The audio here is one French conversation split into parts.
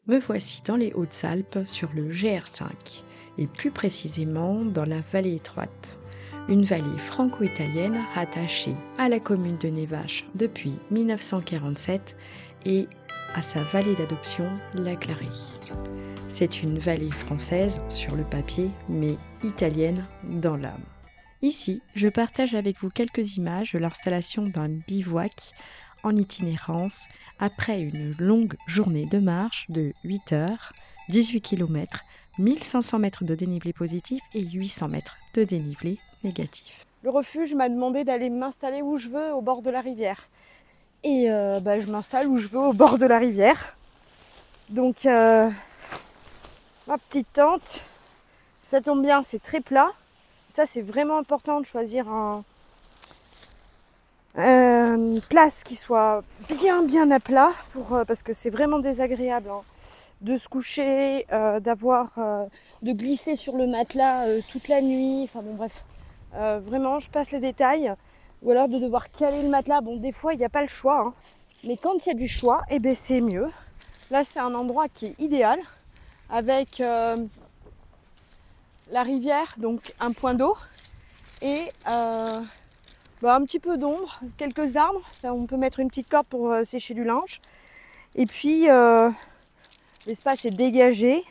Me voici dans les Hautes-Alpes sur le GR5 et plus précisément dans la vallée étroite. Une vallée franco-italienne rattachée à la commune de Nevache depuis 1947 et à sa vallée d'adoption, la Glarie. C'est une vallée française sur le papier, mais italienne dans l'âme. Ici, je partage avec vous quelques images de l'installation d'un bivouac en itinérance après une longue journée de marche de 8 heures, 18 km, 1500 mètres de dénivelé positif et 800 mètres de dénivelé négatif. Le refuge m'a demandé d'aller m'installer où je veux au bord de la rivière. Et je m'installe où je veux au bord de la rivière. Donc ma petite tente, ça tombe bien, c'est très plat. Ça c'est vraiment important de choisir une place qui soit bien à plat parce que c'est vraiment désagréable de se coucher, de glisser sur le matelas toute la nuit. Enfin bon bref, vraiment je passe les détails. Ou alors de devoir caler le matelas. Bon, des fois il n'y a pas le choix, hein. Mais quand il y a du choix, eh ben, c'est mieux. Là c'est un endroit qui est idéal avec la rivière, donc un point d'eau et un petit peu d'ombre, quelques arbres. Ça, on peut mettre une petite corde pour sécher du linge. Et puis l'espace est dégagé.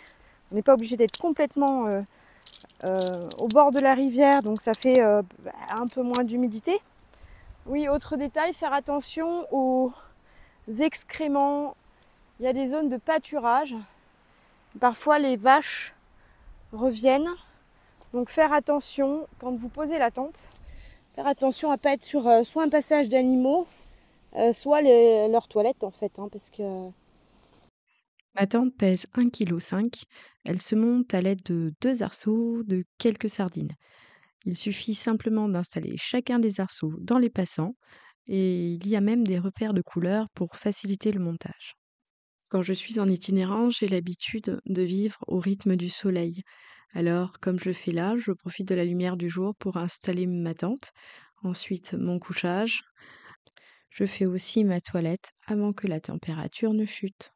On n'est pas obligé d'être complètement au bord de la rivière, donc ça fait un peu moins d'humidité. Oui, autre détail, faire attention aux excréments. Il y a des zones de pâturage. Parfois les vaches reviennent. Donc faire attention quand vous posez la tente. Faire attention à ne pas être sur soit un passage d'animaux, soit leurs toilettes en fait. Hein, parce que Ma tente pèse 1,5 kg. Elle se monte à l'aide de 2 arceaux, de quelques sardines. Il suffit simplement d'installer chacun des arceaux dans les passants et il y a même des repères de couleurs pour faciliter le montage. Quand je suis en itinérance, j'ai l'habitude de vivre au rythme du soleil. Alors, comme je le fais là, je profite de la lumière du jour pour installer ma tente, ensuite mon couchage. Je fais aussi ma toilette avant que la température ne chute.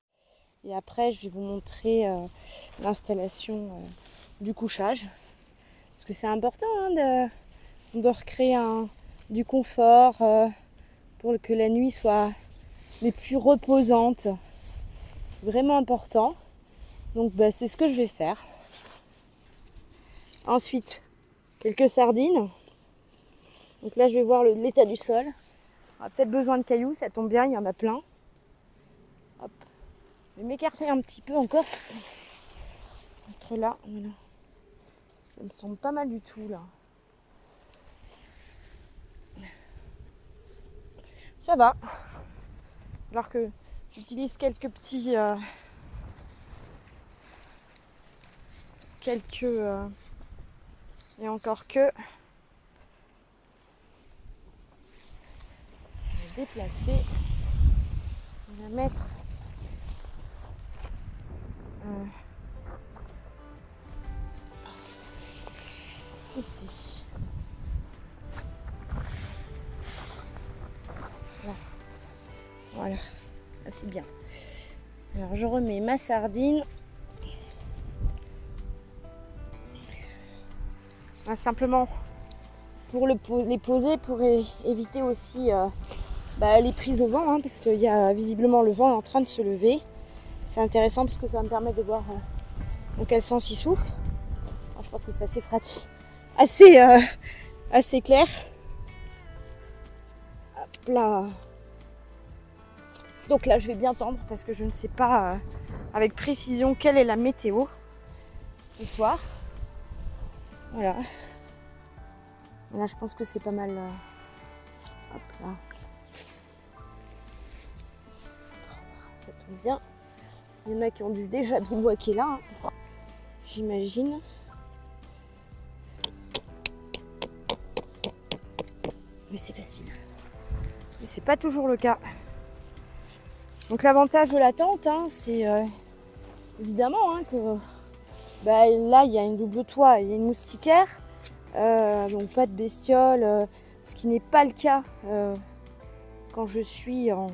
Et après, je vais vous montrer l'installation du couchage. Parce que c'est important de recréer du confort pour que la nuit soit les plus reposantes. Vraiment important. Donc c'est ce que je vais faire. Ensuite, quelques sardines. Donc là, je vais voir l'état du sol. On a peut-être besoin de cailloux, ça tombe bien, il y en a plein. Hop. Je vais m'écarter un petit peu encore. Mettre là, voilà. Ça me semble pas mal du tout là. Ça va. Alors que j'utilise quelques petits... et encore que... Je vais déplacer. On va mettre... ici. Voilà. Ah, c'est bien. Alors je remets ma sardine. Ah, simplement pour les poser, pour éviter aussi les prises au vent, hein, parce qu'il y a visiblement le vent en train de se lever. C'est intéressant parce que ça me permet de voir dans quel sens il souffle. Alors, je pense que c'est assez pratique, assez clair. Hop là. Donc là, je vais bien tendre parce que je ne sais pas avec précision quelle est la météo ce soir. Voilà. Là, je pense que c'est pas mal. Hop là. Ça tombe bien. Il y en a qui ont dû déjà bivouaquer là, hein, j'imagine. Mais c'est facile. Mais c'est pas toujours le cas. Donc l'avantage de la tente, hein, c'est évidemment hein, que là il y a une double toit, il y a une moustiquaire, donc pas de bestioles, ce qui n'est pas le cas quand je suis en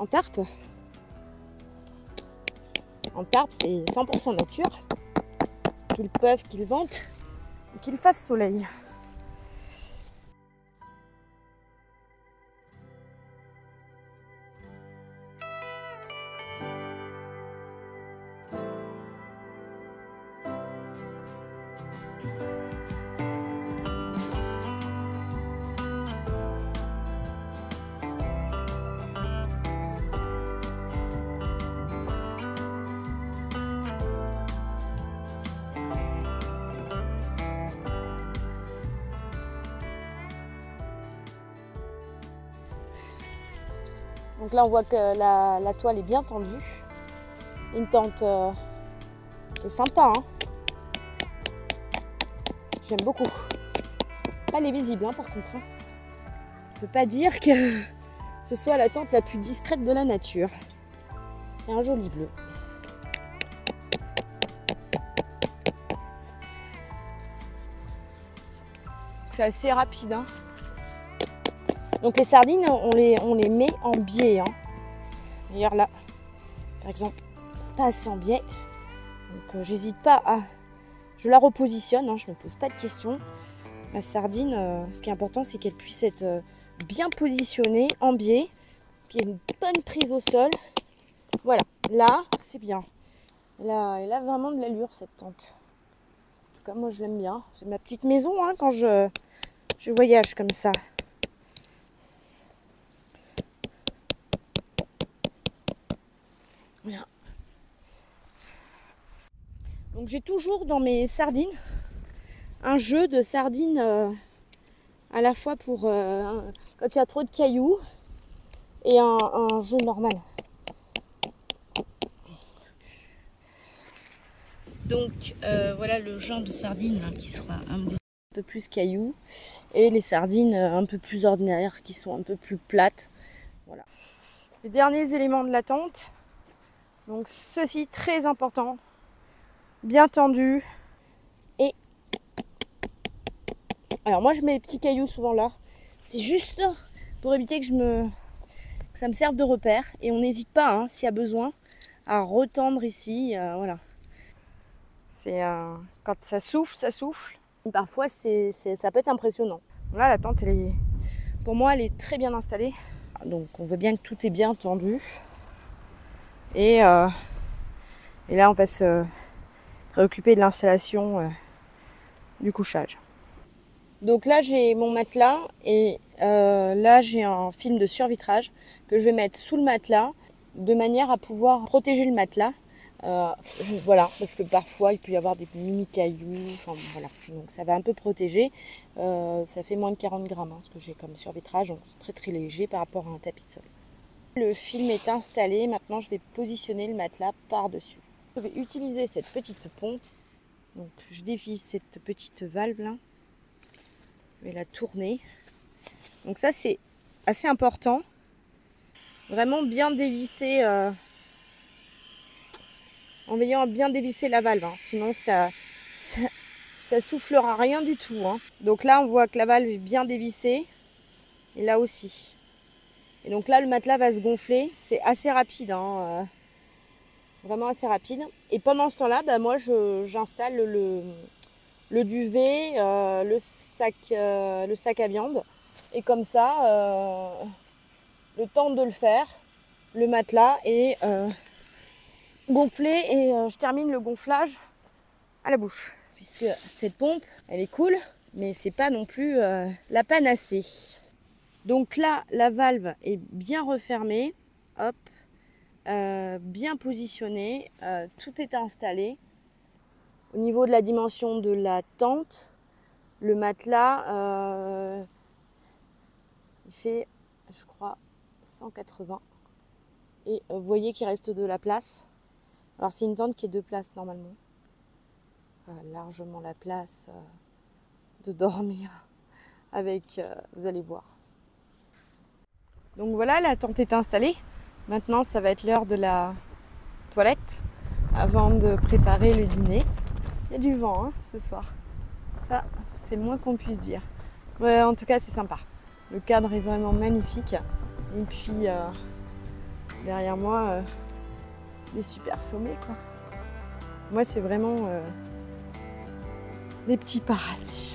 tarpe. En Tarbes, c'est 100% nature. Qu'il pleuve, qu'il vente, ou qu'il fasse soleil. Donc là, on voit que la toile est bien tendue. Une tente qui est sympa, hein. J'aime beaucoup. Là, elle est visible, hein, par contre. Hein. On ne peut pas dire que ce soit la tente la plus discrète de la nature. C'est un joli bleu. C'est assez rapide, hein. Donc les sardines, on les met en biais. Hein. D'ailleurs là, par exemple, pas assez en biais. Donc j'hésite pas à... Je la repositionne, hein, je ne me pose pas de questions. Ma sardine, ce qui est important, c'est qu'elle puisse être bien positionnée en biais, qu'il y ait une bonne prise au sol. Voilà, là, c'est bien. Elle a vraiment de l'allure, cette tente. En tout cas, moi, je l'aime bien. C'est ma petite maison, hein, quand je voyage comme ça. Voilà. Donc j'ai toujours dans mes sardines un jeu de sardines à la fois pour quand il y a trop de cailloux et un jeu normal. Donc voilà le genre de sardines là, qui sera un peu plus cailloux et les sardines un peu plus ordinaires qui sont un peu plus plates. Voilà. Les derniers éléments de la tente. Donc ceci très important, bien tendu. Et alors moi je mets les petits cailloux souvent là. C'est juste pour éviter que ça me serve de repère. Et on n'hésite pas, hein, s'il y a besoin, à retendre ici. Voilà. C'est quand ça souffle, ça souffle. Et parfois ça peut être impressionnant. Là la tente, pour moi, elle est très bien installée. Donc on voit bien que tout est bien tendu. Et là, on va se préoccuper de l'installation du couchage. Donc là, j'ai mon matelas et là, j'ai un film de survitrage que je vais mettre sous le matelas de manière à pouvoir protéger le matelas. Voilà, parce que parfois, il peut y avoir des mini cailloux. Enfin, voilà. Donc ça va un peu protéger. Ça fait moins de 40 grammes, hein, ce que j'ai comme survitrage. Donc c'est très très léger par rapport à un tapis de sol. Le film est installé, maintenant je vais positionner le matelas par-dessus. Je vais utiliser cette petite pompe. Donc je dévisse cette petite valve là. Je vais la tourner. Donc ça c'est assez important. Vraiment bien dévisser, en veillant à bien dévisser la valve. Hein. Sinon ça soufflera rien du tout. Hein. Donc là on voit que la valve est bien dévissée. Et là aussi. Et donc là, le matelas va se gonfler. C'est assez rapide, hein, vraiment assez rapide. Et pendant ce temps-là, bah, moi, j'installe le duvet, le sac à viande. Et comme ça, le temps de le faire, le matelas est gonflé. Et je termine le gonflage à la bouche. Puisque cette pompe, elle est cool, mais c'est pas non plus la panacée. Donc là, la valve est bien refermée, hop, bien positionnée, tout est installé. Au niveau de la dimension de la tente, le matelas, il fait, je crois, 180. Et vous voyez qu'il reste de la place. Alors c'est une tente qui est 2 places normalement. Largement la place de dormir avec, vous allez voir. Donc voilà, la tente est installée. Maintenant, ça va être l'heure de la toilette avant de préparer le dîner. Il y a du vent, hein, ce soir. Ça, c'est le moins qu'on puisse dire. Ouais, en tout cas, c'est sympa. Le cadre est vraiment magnifique. Et puis, derrière moi, des super sommets, quoi. Moi, c'est vraiment des petits paradis.